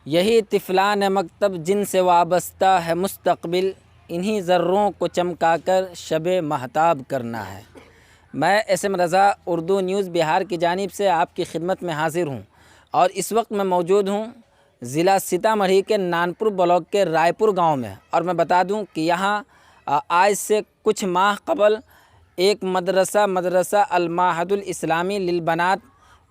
यही तिफलान मकतब जिनसे वाबस्ता है मुस्तकबिल, इन्हीं ज़र्रों को चमकाकर शब महताब करना है। मैं एसएम रज़ा उर्दू न्यूज़ बिहार की जानिब से आपकी खिदमत में हाज़िर हूँ और इस वक्त मैं मौजूद हूँ ज़िला सीतामढ़ी के नानपुर ब्लॉक के रायपुर गांव में। और मैं बता दूं कि यहाँ आज से कुछ माह कबल एक मदरसा अल-माहदुल इस्लामी लिलबनात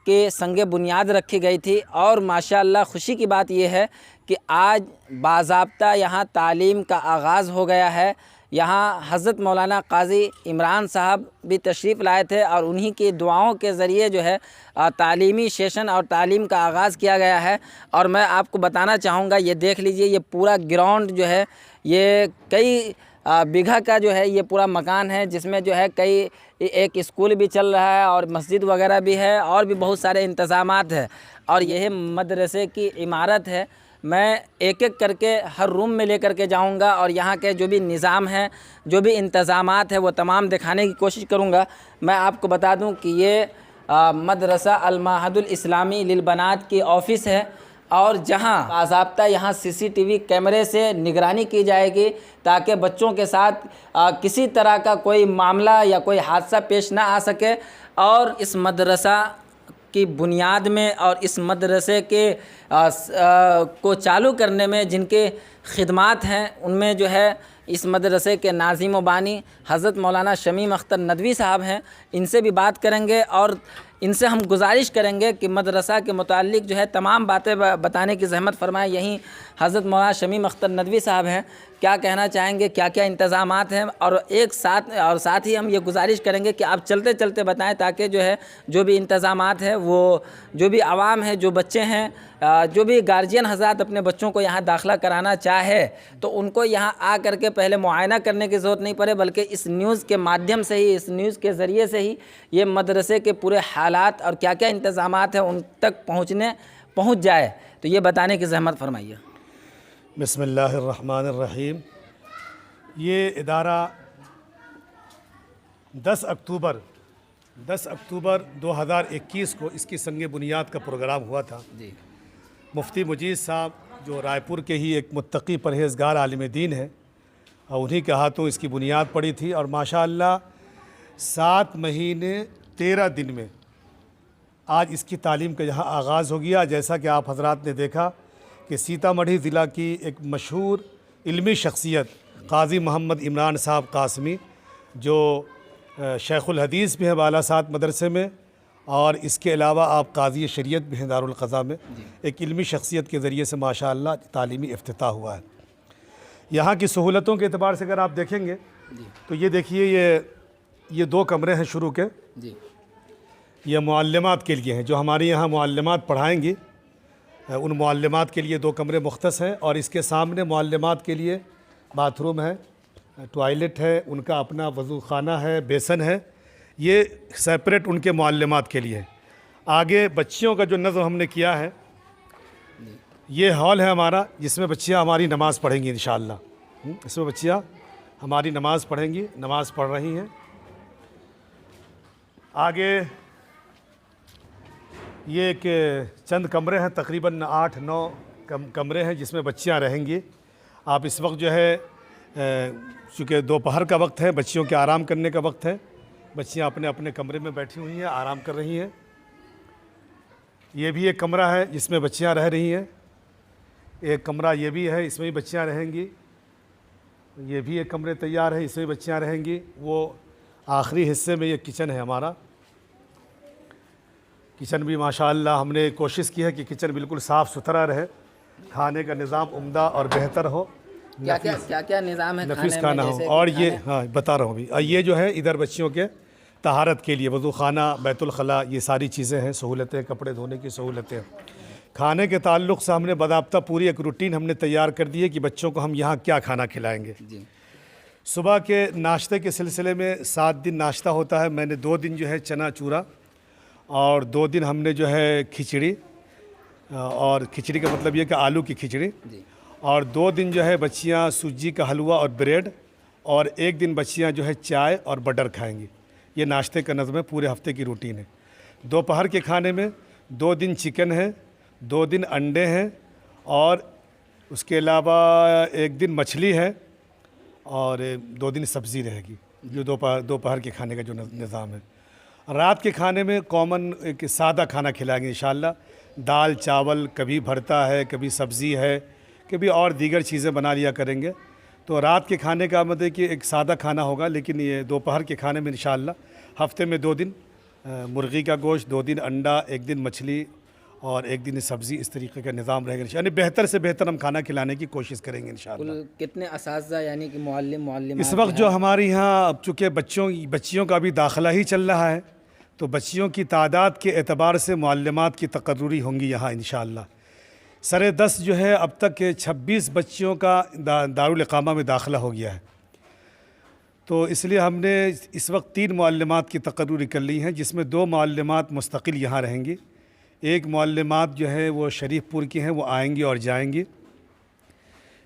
के संगे बुनियाद रखी गई थी। और माशाअल्लाह खुशी की बात यह है कि आज बाज़ाब्ता यहाँ तालीम का आगाज़ हो गया है। यहाँ हज़रत मौलाना काजी इमरान साहब भी तशरीफ़ लाए थे और उन्हीं की दुआओं के ज़रिए जो है तालीमी सेशन और तालीम का आगाज़ किया गया है। और मैं आपको बताना चाहूँगा, ये देख लीजिए, ये पूरा ग्राउंड जो है ये कई बीघा का जो है ये पूरा मकान है, जिसमें जो है कई एक स्कूल भी चल रहा है और मस्जिद वगैरह भी है और भी बहुत सारे इंतज़ामात है। और यह मदरसे की इमारत है। मैं एक एक करके हर रूम में लेकर के जाऊंगा और यहाँ के जो भी निज़ाम है, जो भी इंतज़ामात है, वो तमाम दिखाने की कोशिश करूँगा। मैं आपको बता दूँ कि ये मदरसा अल-माहदुल इस्लामी लिलबनात की ऑफ़िस है और जहाँ बाज़ाब्ता यहाँ सीसीटीवी कैमरे से निगरानी की जाएगी ताकि बच्चों के साथ किसी तरह का कोई मामला या कोई हादसा पेश ना आ सके। और इस मदरसा की बुनियाद में और इस मदरसे के को चालू करने में जिनके खिदमात हैं, उनमें जो है इस मदरसे के नाज़िम व बानी हज़रत मौलाना शमीम अख्तर नदवी साहब हैं। इनसे भी बात करेंगे और इनसे हम गुजारिश करेंगे कि मदरसा के मुताल्लिक़ जो है तमाम बातें बताने की ज़हमत फरमाएं। यहीं हज़रत मौलाना शमीम अख्तर नदवी साहब हैं, क्या कहना चाहेंगे, क्या क्या इंतज़ामात हैं। और साथ ही हम ये गुजारिश करेंगे कि आप चलते चलते बताएं ताकि जो है जो भी इंतज़ामात है वो जो भी आवाम है, जो बच्चे हैं, जो भी गार्जियन हज़रात अपने बच्चों को यहाँ दाखिला कराना चाहे तो उनको यहाँ आ करके पहले मुआयना करने की ज़रूरत नहीं पड़े, बल्कि इस न्यूज़ के माध्यम से ही, इस न्यूज़ के ज़रिए से ही ये मदरसे के पूरे हालात और क्या क्या इंतज़ामात हैं उन तक पहुँच जाए। तो ये बताने की ज़हमत फरमाइए। बिस्मिल्लाहिर्रहमानिर्रहीम। ये इदारा 10 अक्टूबर 2021 को इसकी संग बुनियाद का प्रोग्राम हुआ था। जी। मुफ्ती मुजीद साहब जो रायपुर के ही एक मुत्तकी परहेज़गार आलिम दीन है, और उन्हीं के हाथों इसकी बुनियाद पड़ी थी। और माशाअल्लाह 7 महीने 13 दिन में आज इसकी तालीम का यहाँ आगाज़ हो गया। जैसा कि आप हजरात ने देखा कि सीतामढ़ी ज़िला की एक मशहूर इल्मी शख्सियत काजी मोहम्मद इमरान साहब कासमी, जो शेखुल हदीस भी हैं बालासात मदरसे में, और इसके अलावा आप काजी शरीयत भी हैं दारुल क़ज़ा में, एक इल्मी शख्सियत के ज़रिए से माशाअल्लाह तालीमी इफ्तिताह हुआ है। यहाँ की सहूलतों के अतबार से अगर आप देखेंगे तो ये देखिए, ये 2 कमरे हैं शुरू के। ये मुअल्लिमात के लिए हैं, जो हमारे यहाँ मुअल्लिमात पढ़ाएँगी उन मुअल्लिमात के लिए 2 कमरे मुख्तस हैं। और इसके सामने मुअल्लिमात के लिए बाथरूम है, टॉयलेट है, उनका अपना वज़ू खाना है, बेसन है, ये सेपरेट उनके मुअल्लिमात के लिए है। आगे बच्चियों का जो नज़्म हमने किया है, ये हॉल है हमारा, जिसमें बच्चियाँ हमारी नमाज़ पढ़ेंगी इंशाअल्लाह। इसमें बच्चियाँ हमारी नमाज़ पढ़ेंगी, नमाज़ पढ़ रही हैं। आगे ये एक चंद कमरे हैं, तकरीबन 8-9 कमरे हैं जिसमें बच्चियां रहेंगी। आप इस वक्त जो है चूँकि दोपहर का वक्त है, बच्चियों के आराम करने का वक्त है, बच्चियां अपने अपने कमरे में बैठी हुई हैं, आराम कर रही हैं। ये भी एक कमरा है जिसमें बच्चियां रह रही हैं। एक कमरा ये भी है, इसमें भी बच्चियां रहेंगी। ये भी एक कमरे तैयार है, इसमें भी बच्चियां रहेंगी। वो आखिरी हिस्से में ये किचन है हमारा। किचन भी माशाअल्लाह हमने कोशिश की है कि किचन बिल्कुल साफ़ सुथरा रहे, खाने का निज़ाम उम्दा और बेहतर हो। क्या निज़ाम है नफीस खाना हो। और ये हाँ बता रहा हूँ अभी, ये जो है इधर बच्चियों के तहारत के लिए वज़ू खाना, बैतुल खला, ये सारी चीज़ें हैं, सहूलतें, कपड़े धोने की सहूलतें। खाने के ताल्लुक़ से हमने बाज़ाब्ता पूरी एक रूटीन हमने तैयार कर दी है कि बच्चों को हम यहाँ क्या खाना खिलाएँगे। सुबह के नाश्ते के सिलसिले में 7 दिन नाश्ता होता है। मैंने 2 दिन जो है चना चूरा और 2 दिन हमने जो है खिचड़ी, और खिचड़ी का मतलब ये कि आलू की खिचड़ी, और 2 दिन जो है बच्चियाँ सूजी का हलवा और ब्रेड, और 1 दिन बच्चियाँ जो है चाय और बटर खाएंगी। ये नाश्ते का नज़्म है, पूरे हफ्ते की रूटीन है। दोपहर के खाने में 2 दिन चिकन है, 2 दिन अंडे हैं, और उसके अलावा एक दिन मछली है और 2 दिन सब्ज़ी रहेगी, जो दोपहर के खाने का जो निज़ाम है। रात के खाने में कॉमन एक सादा खाना खिलाएंगे इंशाल्लाह, दाल चावल, कभी भरता है, कभी सब्ज़ी है, कभी और दीगर चीज़ें बना लिया करेंगे। तो रात के खाने का मतलब कि एक सादा खाना होगा, लेकिन ये दोपहर के खाने में इंशाल्लाह हफ्ते में 2 दिन मुर्गी का गोश्त, 2 दिन अंडा, 1 दिन मछली और 1 दिन सब्ज़ी, इस तरीके का निज़ाम रहेगा। यानी बेहतर से बेहतर हम खाना खिलाने की कोशिश करेंगे इंशाल्लाह। कुल कितने असातिज़ा यानी कि मुअल्लिम इस वक्त जो हमारे यहाँ अब चूँकि बच्चियों का भी दाखिला ही चल रहा है, तो बच्चियों की तादाद के एतबार से मुअल्लिमात की तकर्रुरी होंगी यहाँ इंशाअल्लाह। सरे 10 जो है अब तक के 26 बच्चियों का दारुल इकामा में दाखिला हो गया है। तो इसलिए हमने इस वक्त 3 मुअल्लिमात की तकर्रुरी कर ली हैं, जिसमें 2 मुअल्लिमात मुस्तकिल यहाँ रहेंगी। एक मुअल्लिमात जो है वो शरीफपुर की हैं, वो आएंगी और जाएंगी।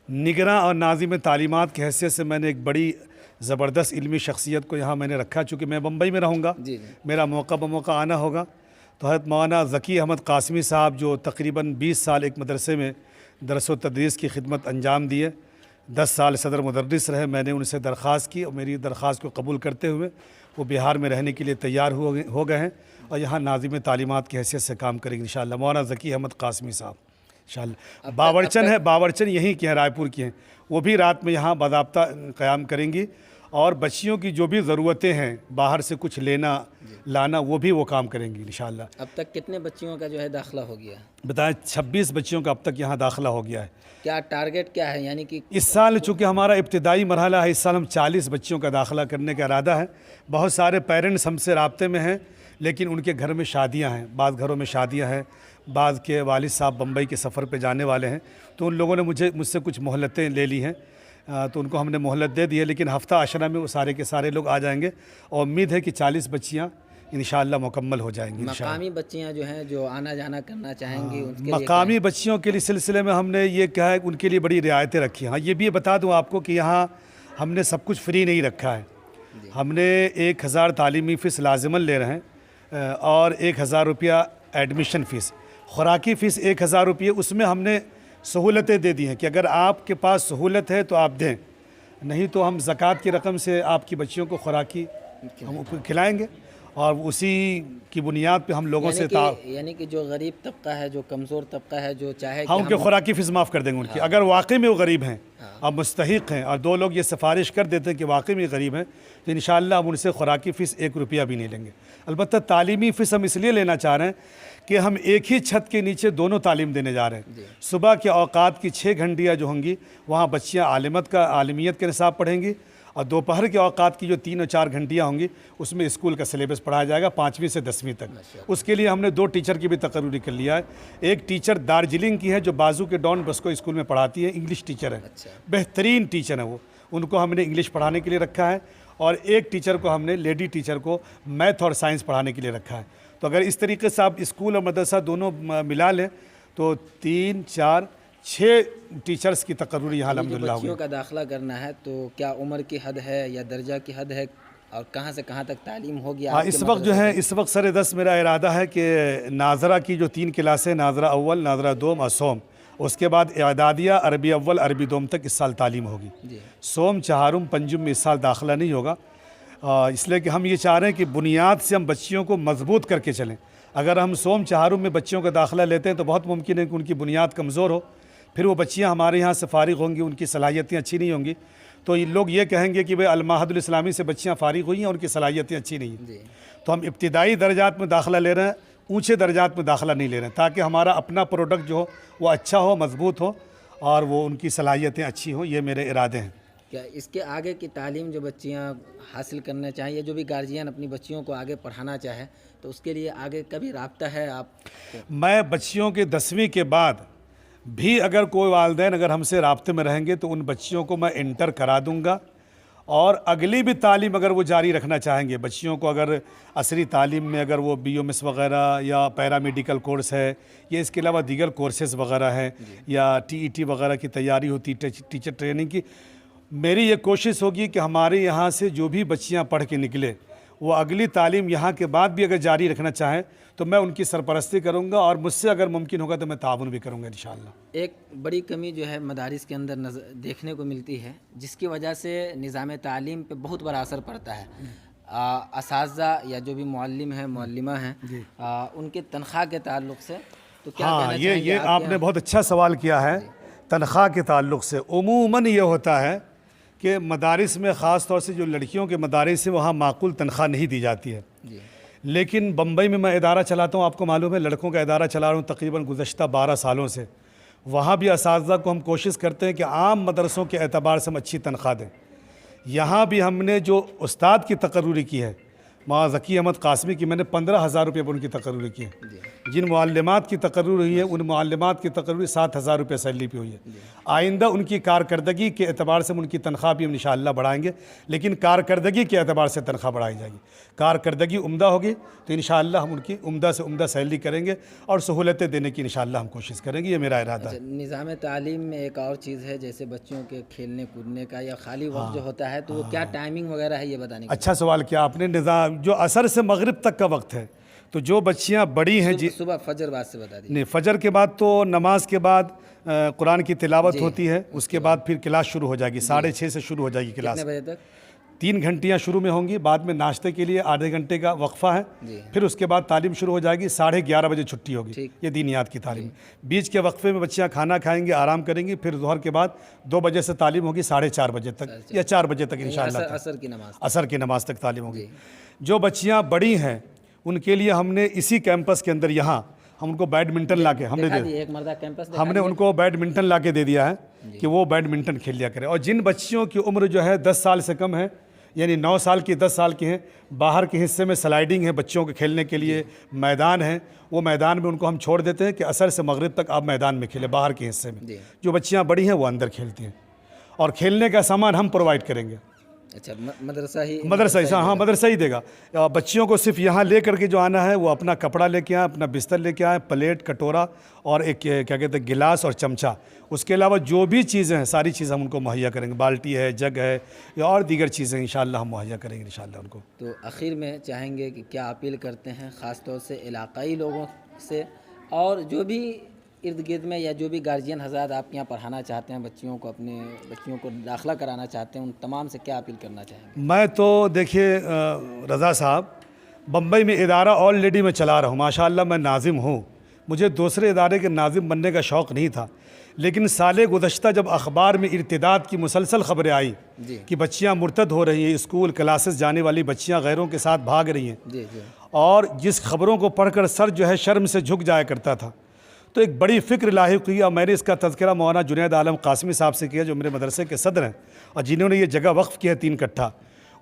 निगरां और नाज़िम तालीमात की हैसियत से मैंने एक बड़ी ज़बरदस्त इल्मी शख्सियत को यहाँ मैंने रखा, चूँकि मैं बम्बई में रहूँगा, मेरा मौका ब आना होगा। तो हज़रत मौलाना ज़की अहमद कासमी साहब जो तकरीबन 20 साल एक मदरसे में दरस व तदरीस की खिदमत अंजाम दिए, 10 साल सदर मुदर्रिस रहे, मैंने उनसे दरख्वास्त की और मेरी दरख्वास्त को कबूल करते हुए वो बिहार में रहने के लिए तैयार हो गए हैं और यहाँ नाज़िम तालीमात की हैसियत से काम करेंगे इंशाअल्लाह। मौलाना ज़की अहमद कासमी साहब इंशाअल्लाह। बावर्चन यहीं के हैं, रायपुर की हैं, वो भी रात में यहाँ बाज़ाब्ता क़याम करेंगी और बच्चियों की जो भी ज़रूरतें हैं, बाहर से कुछ लेना लाना, वो भी वो काम करेंगी इंशाअल्लाह। अब तक कितने बच्चियों का जो है दाखिला हो गया? बताएं 26 बच्चियों का अब तक यहाँ दाखिला हो गया है। क्या टारगेट क्या है, यानी कि इस साल चूँकि हमारा इब्तिदाई मरहला है, इस साल हम 40 बच्चियों का दाखिला करने का इरादा है। बहुत सारे पेरेंट्स हमसे राब्ते में हैं, लेकिन उनके घर में शादियाँ हैं, बाज़ घरों में शादियाँ हैं, बाज़ के वालिद साहब बम्बई के सफ़र पे जाने वाले हैं, तो उन लोगों ने मुझसे कुछ मोहलतें ले ली हैं, तो उनको हमने मोहलत दे दी है। लेकिन हफ्ता आशरा में वो सारे के सारे लोग आ जाएंगे और उम्मीद है कि 40 बच्चियाँ इंशाअल्लाह मुकम्मल हो जाएंगी। मकामी बच्चियाँ जो हैं जो आना जाना करना चाहेंगी, उनके मकामी बच्चियों के लिए सिलसिले में हमने ये कहा है, उनके लिए बड़ी रियायतें रखी हैं। हाँ, ये भी बता दूँ आपको कि यहाँ हमने सब कुछ फ्री नहीं रखा है। हमने 1000 तालीमी फ़ीस लाजिमन ले रहे हैं और 1000 रुपया एडमिशन फ़ीस, खुराकी फ़ीस 1000 रुपये, उसमें हमने सहूलतें दे दी हैं कि अगर आपके पास सहूलत है तो आप दें, नहीं तो हम ज़कात की रकम से आपकी बच्चियों को खुराकी हम खिलाएँगे और उसी की बुनियाद पे हम लोगों से यानी कि जो गरीब तबका है, जो कमज़ोर तबका है, जो चाहे हाँ उनके खुराकी फ़ीस माफ़ कर देंगे उनकी। अगर वाकई में वो गरीब हैं और मुस्तहिक हैं और 2 लोग ये सिफारिश कर देते हैं कि वाकई में गरीब हैं, तो इंशाअल्लाह हम उनसे खुराकी फ़ीस 1 रुपया भी नहीं लेंगे। अलबत्ता तालीमी फ़ीस हम इसलिए लेना चाह रहे हैं कि हम एक ही छत के नीचे दोनों तालीम देने जा रहे हैं। सुबह के औकात की 6 घंटियाँ जो होंगी वहाँ बच्चियाँ आलिमियत के निसाब पढ़ेंगी और दोपहर के औकात की जो 3 और 4 घंटियाँ होंगी उसमें स्कूल का सिलेबस पढ़ाया जाएगा 5वीं से 10वीं तक। उसके लिए हमने 2 टीचर की भी तकर्रुरी कर लिया है। एक टीचर दार्जिलिंग की है जो बाजू के डॉन बस्को स्कूल में पढ़ाती है, इंग्लिश टीचर है, बेहतरीन टीचर है वो, उनको हमने इंग्लिश पढ़ाने के लिए रखा है। और एक टीचर को हमने, लेडी टीचर को, मैथ और साइंस पढ़ाने के लिए रखा है। तो अगर इस तरीके से आप स्कूल और मदरसा दोनों मिला लें तो 3, 4, 6 टीचर्स की तकर्रुरी यहाँ अल्हम्दुलिल्लाह होगी। बच्चियों का दाखिला करना है तो क्या उम्र की हद है या दर्जा की हद है और कहाँ से कहाँ तक तालीम होगी? हाँ, इस वक्त जो है, इस वक्त सरे 10 मेरा इरादा है कि नाजरा की जो 3 क्लासें, नाजरा अव्वल, नाजरा दोम और सोम, उसके बाद इदादिया, अरबी अव्वल, अरबी दोम तक इस साल तालीम होगी। सोम, चहारुम, पंजुम में इस साल दाखिला नहीं होगा, इसलिए कि हम ये चाह रहे हैं कि बुनियाद से हम बच्चियों को मजबूत करके चलें। अगर हम सोम चहारुम में बच्चियों का दाखिला लेते हैं तो बहुत मुमकिन है कि उनकी बुनियाद कमज़ोर हो, फिर वो बच्चियाँ हमारे यहाँ से फ़ारिग होंगी, उनकी सलाहियतें अच्छी नहीं होंगी, तो ये लोग ये कहेंगे कि भाई अल-माहदुल इस्लामी से बच्चियाँ फ़ारिग हुई हैं, उनकी सलाहियतें अच्छी नहीं हैं। तो हम इब्तिदाई दर्जात में दाखिला ले रहे हैं, ऊँचे दर्जात में दाखिला नहीं ले रहे हैं, ताकि हमारा अपना प्रोडक्ट जो हो वो अच्छा हो, मजबूत हो और वो उनकी सलाहियतें अच्छी हों। ये मेरे इरादे हैं। क्या इसके आगे की तालीम जो बच्चियाँ हासिल करना चाहिए या जो भी गार्जियन अपनी बच्चियों को आगे पढ़ाना चाहे तो उसके लिए आगे कभी राब्ता है आप? मैं बच्चियों के 10वीं के बाद भी अगर कोई वालिदैन अगर हमसे राब्ते में रहेंगे तो उन बच्चियों को मैं इंटर करा दूंगा और अगली भी तालीम अगर वो जारी रखना चाहेंगे, बच्चियों को अगर असरी तालीम में अगर वो BOMS वगैरह या पैरामेडिकल कोर्स है या इसके अलावा दीगर कोर्सेज़ वगैरह हैं या TET वगैरह की तैयारी होती है, टीचर ट्रेनिंग की, मेरी ये कोशिश होगी कि हमारे यहाँ से जो भी बच्चियाँ पढ़ के निकले वो अगली तालीम यहाँ के बाद भी अगर जारी रखना चाहें तो मैं उनकी सरपरस्ती करूँगा और मुझसे अगर मुमकिन होगा तो मैं ताउन भी करूँगा इंशाअल्लाह। एक बड़ी कमी जो है मदारिस के अंदर देखने को मिलती है, जिसकी वजह से निज़ाम तालीम पे बहुत बड़ा असर पड़ता है। असातिज़ा या जो भी मुअल्लिम है मुअल्लिमा हैं उनके तनख्वाह के ताल्लुक़ से तो क्या हाँ, कहना चाहेंगे ये आपने बहुत अच्छा सवाल किया है। तनख्वाह के ताल्लुक़ से उमूमन ये होता है कि मदारिस में ख़ास तौर से जो लड़कियों के मदारिस हैं वहाँ माकूल तनख्वाह नहीं दी जाती है। लेकिन बम्बई में मैं इदारा चलाता हूँ, आपको मालूम है लड़कों का इदारा चला रहा हूँ तकरीबन गुज़श्ता 12 सालों से। वहाँ भी असातिज़ा को हम कोशिश करते हैं कि आम मदरसों के एतबार से हम अच्छी तनख्वाह दें। यहाँ भी हमने जो उस्ताद की तकर्रुरी की है मौलाना ज़की अहमद कासमी की, मैंने 15,000 रुपये पर उनकी तकर्रुरी की है। जिन मुअल्लिमात की तकर्रुरी हुई है उन मुअल्लिमात की तकर्रुरी 7,000 रुपये सैलरी पे हुई है। आइंदा उनकी कारकर्दगी के एतबार से उनकी तनख्वाह भी हम इंशाअल्लाह बढ़ाएंगे, लेकिन कारकर्दगी के एतबार से तनख्वाह बढ़ाई जाएगी। कारकर्दगी उम्दा होगी तो इंशाअल्लाह हम उनकी उम्दा से उम्दा सैलरी करेंगे और सहूलतें देने की इंशाअल्लाह हम कोशिश करेंगे, ये मेरा इरादा है। निज़ाम तालीम में एक और चीज़ है, जैसे बच्चों के खेलने कूदने का या खाली वक्त जो होता है तो वो क्या टाइमिंग वगैरह है, ये बताने का। अच्छा सवाल किया आपने। निज़ाम जो असर से मगरिब तक का वक्त है, तो जो बच्चियाँ बड़ी हैं जी, सुबह फजर बाद से बता दीजिए। नहीं, फजर के बाद तो नमाज के बाद कुरान की तिलावत होती है, उसके बाद फिर क्लास शुरू हो जाएगी, 6:30 से शुरू हो जाएगी क्लास। कितने बजे तक? 3 घंटियाँ शुरू में होंगी, बाद में नाश्ते के लिए आधे घंटे का वक्फ़ा है, फिर उसके बाद तालीम शुरू हो जाएगी, 11:30 बजे छुट्टी होगी। ये दीनियात की तालीम। बीच के वक्फ़े में बच्चियाँ खाना खाएंगी, आराम करेंगी, फिर ज़ोहर के बाद 2 बजे से तालीम होगी 4:30 बजे तक या 4 बजे तक इंशाअल्लाह असर की नमाज तक तालीम होगी। जो बच्चियाँ बड़ी हैं उनके लिए हमने इसी कैंपस के अंदर यहाँ हम उनको बैडमिंटन ला के हमने उनको बैडमिंटन ला के दे दिया है कि वो बैडमिंटन खेल लिया करें। और जिन बच्चियों की उम्र जो है 10 साल से कम है, यानी 9 साल की 10 साल की हैं, बाहर के हिस्से में स्लाइडिंग है बच्चों के खेलने के लिए, मैदान है, वो मैदान में उनको हम छोड़ देते हैं कि असर से मगरिब तक आप मैदान में खेलें बाहर के हिस्से में। जो बच्चियाँ बड़ी हैं वो अंदर खेलती हैं और खेलने का सामान हम प्रोवाइड करेंगे। अच्छा, मदरसा ही हाँ, मदरसा ही देगा। बच्चियों को सिर्फ यहाँ ले करके जो आना है वो अपना कपड़ा लेके आए, अपना बिस्तर लेके आए, प्लेट, कटोरा और एक क्या कहते हैं गिलास और चमचा। उसके अलावा जो भी चीज़ें हैं सारी चीज़ें हम उनको मुहैया करेंगे, बाल्टी है, जग है या और दीगर चीज़ें इंशाअल्लाह हम मुहैया करेंगे इंशाअल्लाह उनको। तो आखिर में चाहेंगे कि क्या अपील करते हैं ख़ास तौर से इलाक़ाई लोगों से, और जो भी इर्द गिर्द में या जो भी गार्जियन हज़रात आपके यहाँ पढ़ाना चाहते हैं बच्चियों को, अपने बच्चियों को दाखिला कराना चाहते हैं, उन तमाम से क्या अपील करना चाहेंगे? मैं तो देखिए रज़ा साहब, बम्बई में इदारा ऑलरेडी मैं चला रहा हूँ, माशाअल्लाह मैं नाज़िम हूँ। मुझे दूसरे इदारे के नाज़िम बनने का शौक़ नहीं था, लेकिन साले गुज़श्ता जब अखबार में इर्तिदाद की मुसलसल ख़बरें आई कि बच्चियाँ मुर्तद हो रही हैं, स्कूल क्लासेस जाने वाली बच्चियाँ गैरों के साथ भाग रही हैं, और जिस खबरों को पढ़कर सर जो है शर्म से झुक जाया करता था, तो एक बड़ी फ़िक्र लाहिक़ हुई। और मैंने इसका तज़किरा मौलाना जुनैद आलम कासमी साहब से किया, जो मेरे मदरसे के सदर हैं और जिन्होंने ये जगह वक्फ़ की है 3 कट्ठा।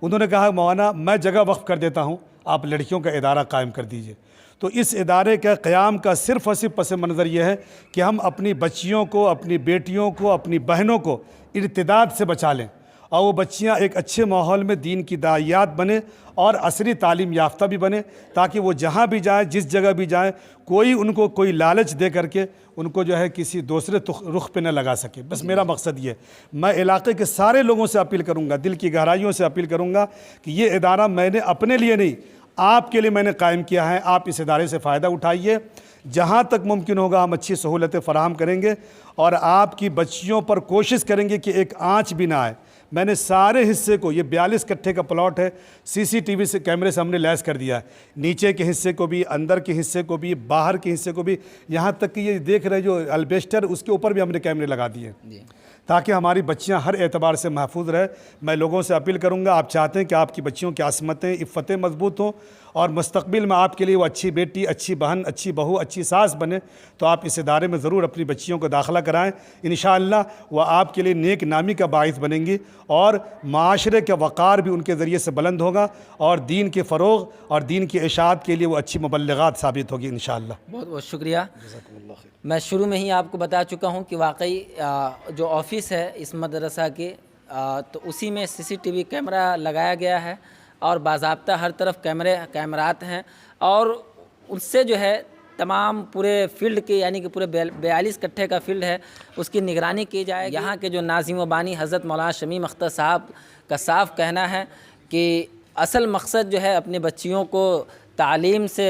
उन्होंने कहा मौलाना मैं जगह वक्फ़ कर देता हूँ, आप लड़कियों का इदारा कायम कर दीजिए। तो इस इदारे के क़याम का सिर्फ़ और सिर्फ पस मंज़र ये है कि हम अपनी बच्चियों को, अपनी बेटियों को, अपनी बहनों को इर्तिदाद से बचा लें और वो बच्चियाँ एक अच्छे माहौल में दीन की दाइयात बने और असरी तालीम याफ्ता भी बने, ताकि वो जहाँ भी जाए, जिस जगह भी जाए, कोई उनको कोई लालच दे करके उनको जो है किसी दूसरे रुख पे न लगा सके। बस मेरा मकसद ये। मैं इलाके के सारे लोगों से अपील करूँगा, दिल की गहराइयों से अपील करूँगा कि ये इदारा मैंने अपने लिए नहीं, आपके लिए मैंने कायम किया है। आप इस इदारे से फ़ायदा उठाइए, जहाँ तक मुमकिन होगा हम अच्छी सहूलतें फ़राहम करेंगे और आपकी बच्चियों पर कोशिश करेंगे कि एक आँच भी ना आए। मैंने सारे हिस्से को, ये 42 कट्ठे का प्लॉट है, CCTV से कैमरे से हमने लैस कर दिया है, नीचे के हिस्से को भी, अंदर के हिस्से को भी, बाहर के हिस्से को भी, यहाँ तक कि ये देख रहे जो अल्बेस्टर उसके ऊपर भी हमने कैमरे लगा दिए ताकि हमारी बच्चियां हर एतबार से महफूज रहे। मैं लोगों से अपील करूंगा, आप चाहते हैं कि आपकी बच्चियों की आसमतें, इफ़्फ़तें मजबूत हों और मुस्तक़बिल में आपके लिए वो अच्छी बेटी, अच्छी बहन, अच्छी बहू, अच्छी सास बने, तो आप इस इदारे में ज़रूर अपनी बच्चियों को दाखिला कराएँ। इंशाअल्लाह वह आपके लिए नेक नामी का बाइस बनेंगी और माशरे का वक़ार भी उनके ज़रिए से बुलंद होगा और दीन के फ़रोग़ और दीन की इशाअत के लिए वो अच्छी मुबल्लिगात साबित होगी इंशाअल्लाह। बहुत बहुत शुक्रिया। मैं शुरू में ही आपको बता चुका हूँ कि वाकई जो ऑफ़िस है इस मदरसा के, तो उसी में CCTV कैमरा लगाया गया है और बाज़ाब्ता हर तरफ कैमरात हैं और उससे जो है तमाम पूरे फ़ील्ड के, यानी कि पूरे 42 कट्ठे का फ़ील्ड है, उसकी निगरानी की जाएगी। यहाँ के जो नाज़िम व बानी हज़रत मौलाना शमीम अख्तर साहब का साफ कहना है कि असल मकसद जो है अपनी बच्चियों को तालीम से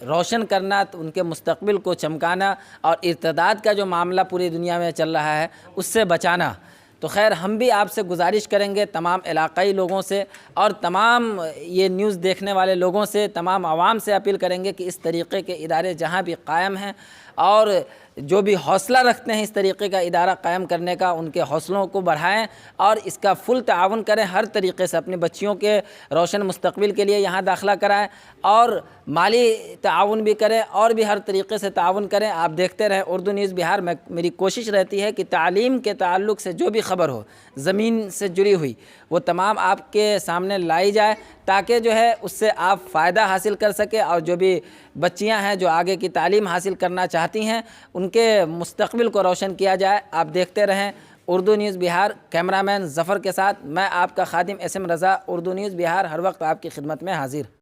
रोशन करना, तो उनके मुस्तकबिल को चमकाना और इर्तदाद का जो मामला पूरी दुनिया में चल रहा है उससे बचाना। तो खैर हम भी आपसे गुजारिश करेंगे, तमाम इलाक़ाई लोगों से और तमाम ये न्यूज़ देखने वाले लोगों से, तमाम आवाम से अपील करेंगे कि इस तरीक़े के इदारे जहाँ भी कायम हैं और जो भी हौसला रखते हैं इस तरीक़े का इदारा कायम करने का, उनके हौसलों को बढ़ाएं और इसका फुल ताउन करें। हर तरीक़े से अपनी बच्चियों के रोशन मुस्तकबिल के लिए यहाँ दाखिला कराएं और माली ताउन भी करें और भी हर तरीक़े से ताउन करें। आप देखते रहें उर्दू न्यूज़ बिहार। मेरी कोशिश रहती है कि तालीम के ताल्लुक़ से जो भी ख़बर हो ज़मीन से जुड़ी हुई वो तमाम आपके सामने लाई जाए, ताकि जो है उससे आप फ़ायदा हासिल कर सकें और जो भी बच्चियां हैं जो आगे की तालीम हासिल करना चाहती हैं उनके मुस्तकबिल को रोशन किया जाए। आप देखते रहें उर्दू न्यूज़ बिहार। कैमरामैन ज़फ़र के साथ मैं आपका खादिम SM रज़ा, उर्दू न्यूज़ बिहार, हर वक्त आपकी खिदमत में हाजिर।